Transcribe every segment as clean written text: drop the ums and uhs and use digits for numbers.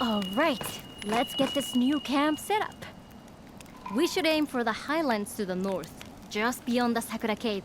Alright, let's get this new camp set up. We should aim for the highlands to the north, just beyond the Sakura Cave.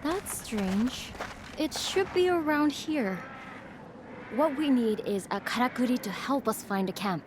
That's strange. It should be around here. What we need is a karakuri to help us find a camp.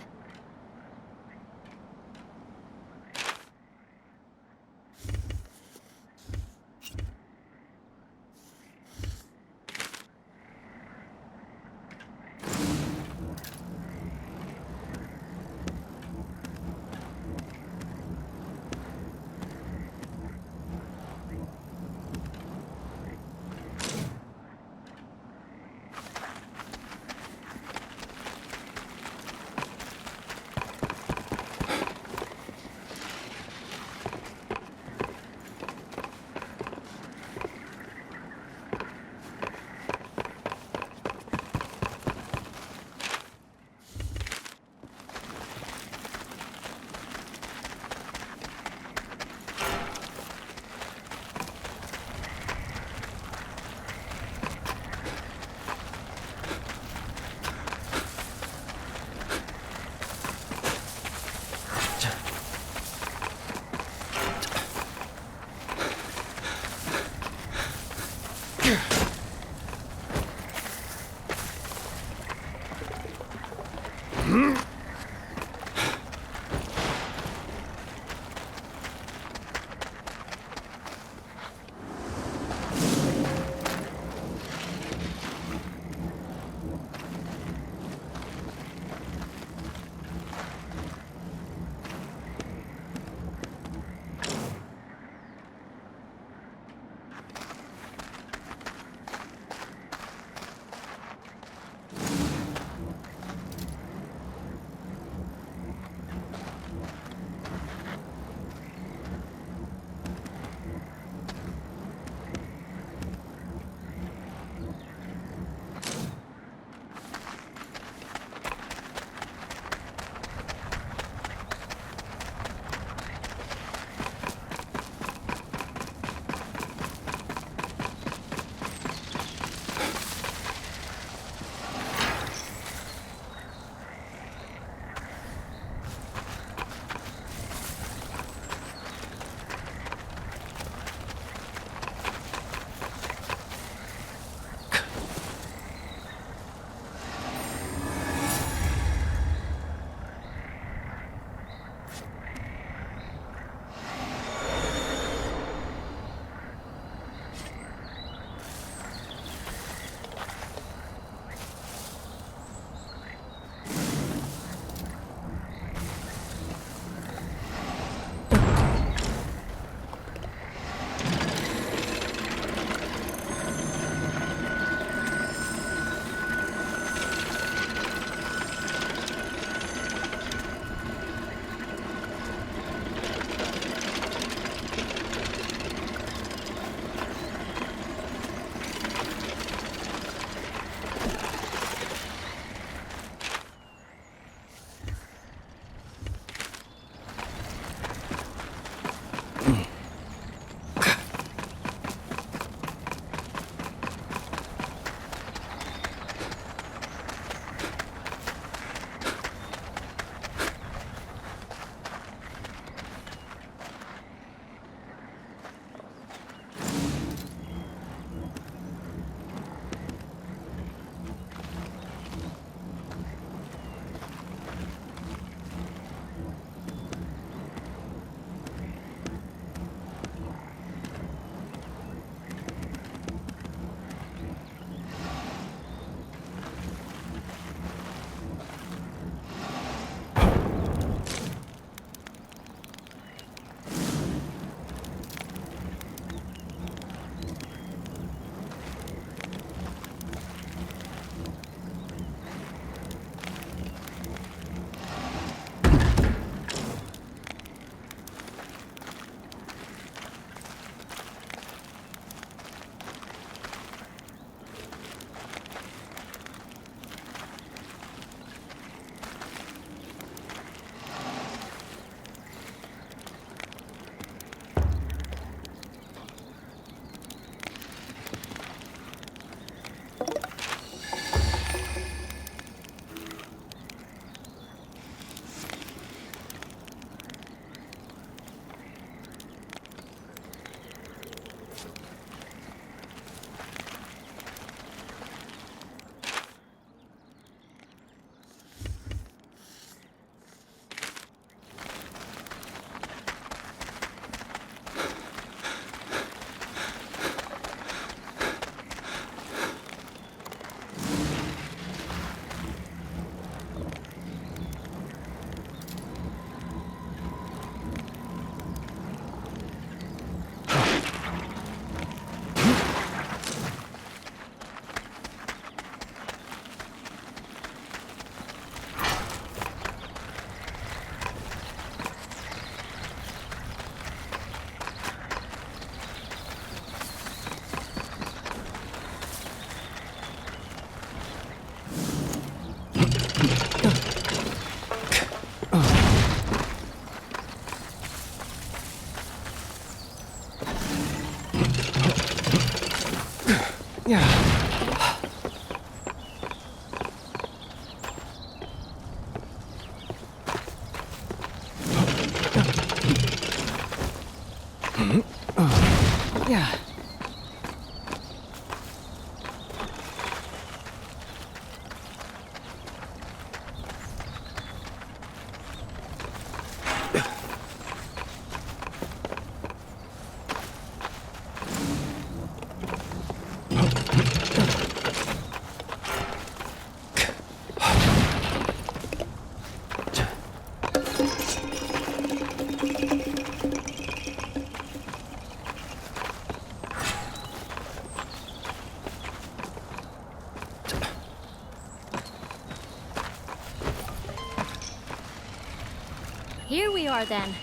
Here we are then.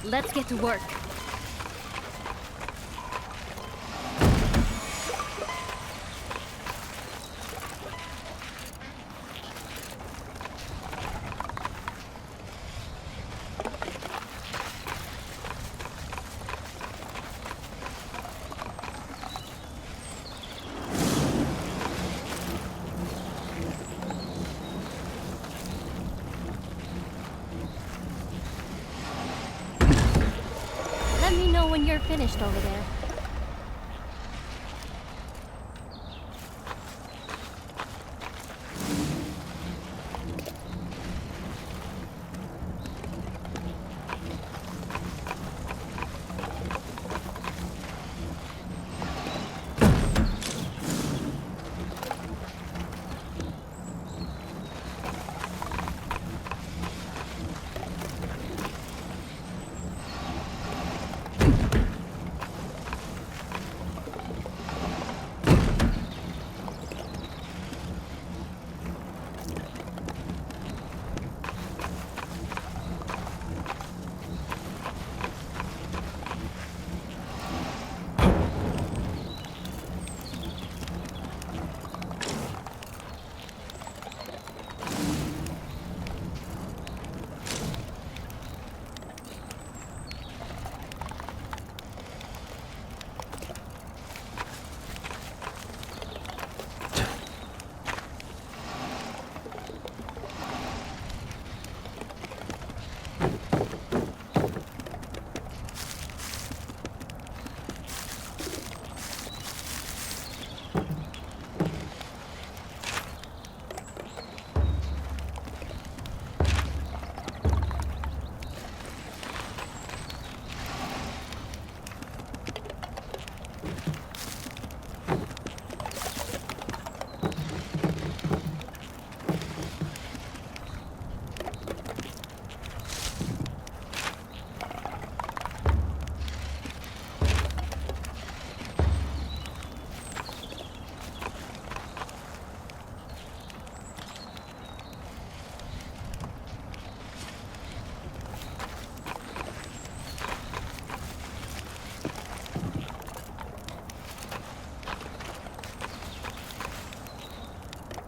Let's get to work. Let me know when you're finished over there.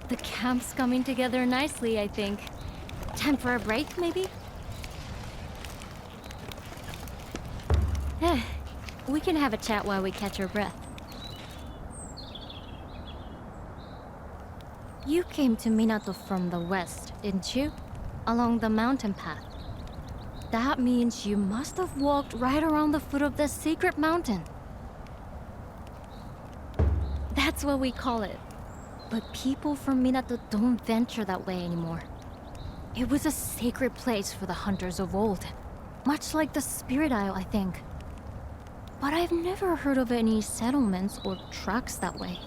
The camp's coming together nicely, I think. Time for a break, maybe? We can have a chat while we catch our breath. You came to Minato from the west, didn't you? Along the mountain path. That means you must have walked right around the foot of the secret mountain. That's what we call it. But people from Minato don't venture that way anymore. It was a sacred place for the hunters of old. Much like the Spirit Isle, I think. But I've never heard of any settlements or trucks that way.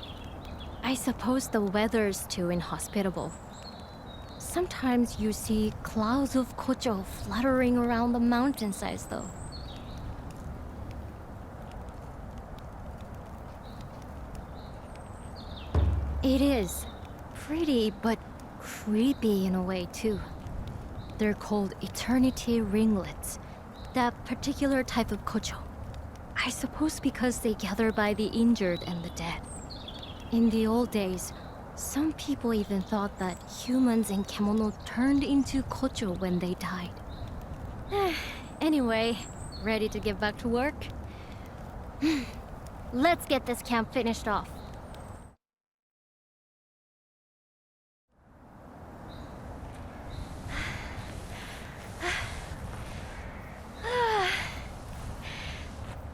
I suppose the weather's too inhospitable. Sometimes you see clouds of kocho fluttering around the mountainsides, though. It is. Pretty, but creepy in a way, too. They're called eternity ringlets. That particular type of kocho. I suppose because they gather by the injured and the dead. In the old days, some people even thought that humans in kimono turned into kocho when they died. Anyway, ready to get back to work? Let's get this camp finished off.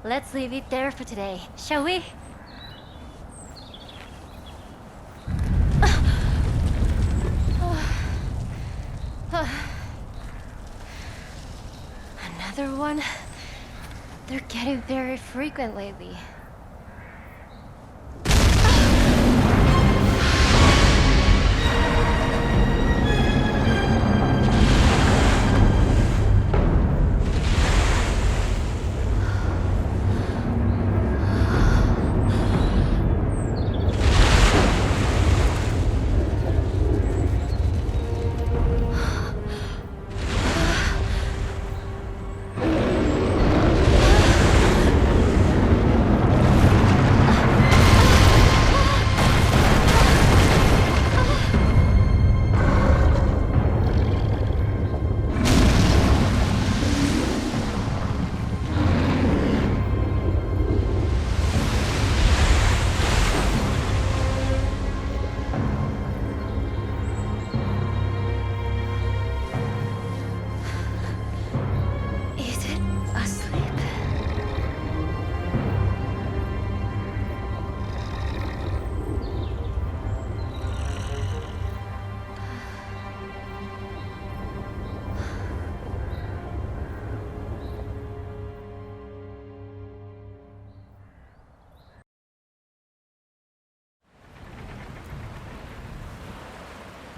Let's leave it there for today, shall we? Another one? They're getting very frequent lately.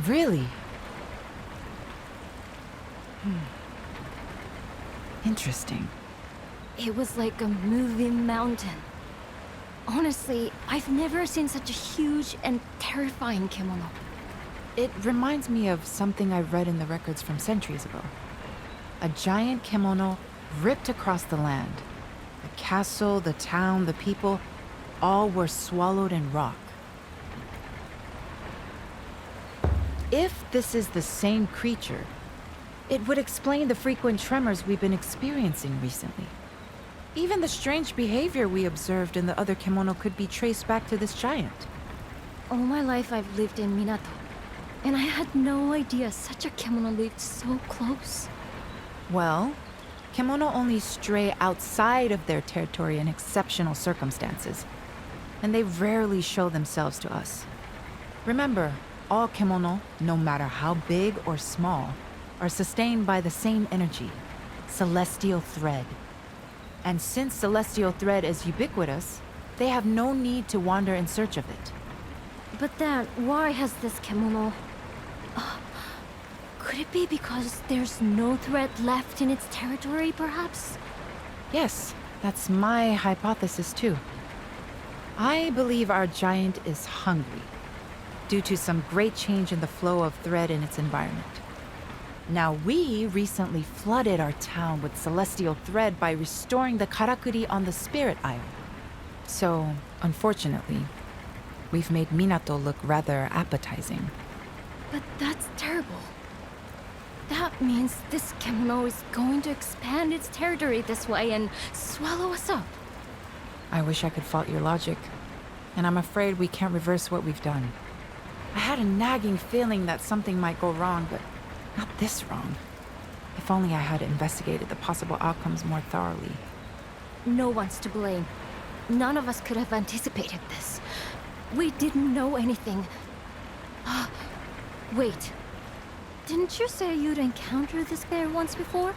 Really? Interesting. It was like a moving mountain. Honestly, I've never seen such a huge and terrifying kimono. It reminds me of something I read in the records from centuries ago. A giant kimono ripped across the land. The castle, the town, the people, all were swallowed in rock. If this is the same creature, it would explain the frequent tremors we've been experiencing recently. Even the strange behavior we observed in the other kimono could be traced back to this giant. All my life I've lived in Minato, and I had no idea such a kimono lived so close. Well, kimono only stray outside of their territory in exceptional circumstances, and they rarely show themselves to us. Remember, all kimono, no matter how big or small, are sustained by the same energy, celestial thread. And since celestial thread is ubiquitous, they have no need to wander in search of it. But Dad, why has this kimono... could it be because there's no thread left in its territory, perhaps? Yes, that's my hypothesis too. I believe our giant is hungry, due to some great change in the flow of thread in its environment. Now, we recently flooded our town with celestial thread by restoring the karakuri on the Spirit Isle. So, unfortunately, we've made Minato look rather appetizing. But that's terrible. That means this kimono is going to expand its territory this way and swallow us up. I wish I could fault your logic, and I'm afraid we can't reverse what we've done. I had a nagging feeling that something might go wrong, but not this wrong. If only I had investigated the possible outcomes more thoroughly. No one's to blame. None of us could have anticipated this. We didn't know anything. Wait. Didn't you say you'd encountered this bear once before?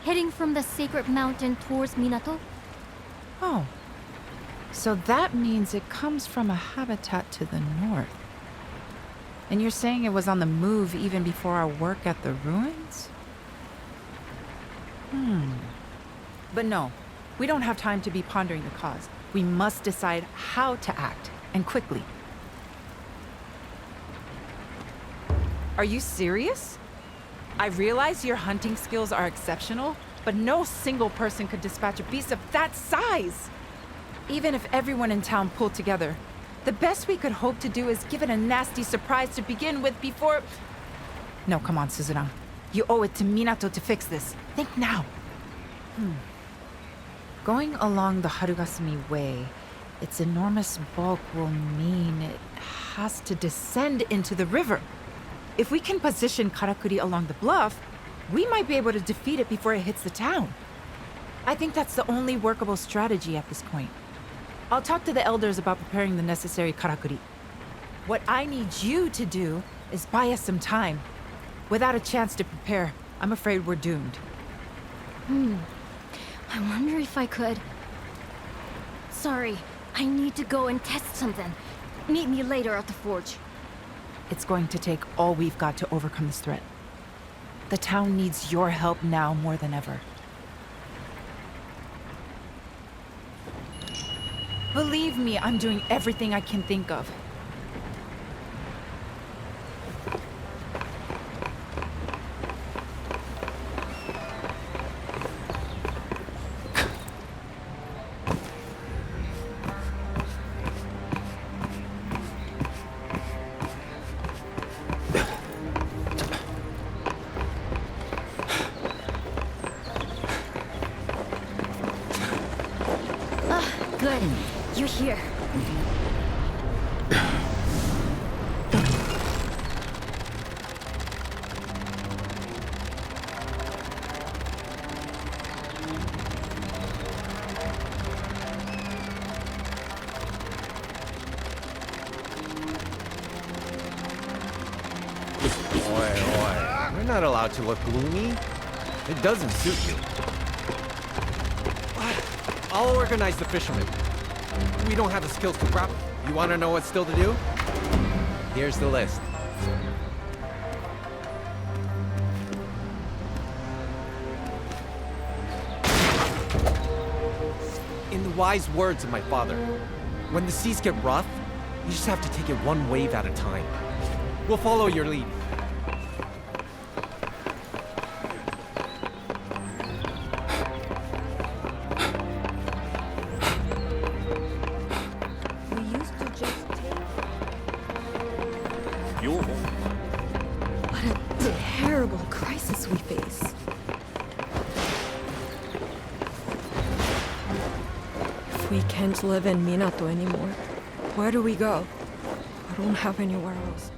Heading from the sacred mountain towards Minato? Oh. So that means it comes from a habitat to the north. And you're saying it was on the move even before our work at the ruins? But no, we don't have time to be pondering the cause. We must decide how to act, and quickly. Are you serious? I realize your hunting skills are exceptional, but no single person could dispatch a beast of that size! Even if everyone in town pulled together, the best we could hope to do is give it a nasty surprise to begin with before... No, come on, Suzuna. You owe it to Minato to fix this. Think now. Going along the Harugasumi way, its enormous bulk will mean it has to descend into the river. If we can position Karakuri along the bluff, we might be able to defeat it before it hits the town. I think that's the only workable strategy at this point. I'll talk to the elders about preparing the necessary karakuri. What I need you to do is buy us some time. Without a chance to prepare, I'm afraid we're doomed. I wonder if I could... Sorry, I need to go and test something. Meet me later at the forge. It's going to take all we've got to overcome this threat. The town needs your help now more than ever. Believe me, I'm doing everything I can think of. Good. You're here. You're not allowed to look gloomy. It doesn't suit you. I'll organize the fishermen. We don't have the skills to grapple. You want to know what's still to do? Here's the list. wise words of my father. When the seas get rough, you just have to take it one wave at a time. We'll follow your lead. We used to just take... What a terrible crisis we face. If we can't live in Minato anymore, where do we go? I don't have anywhere else.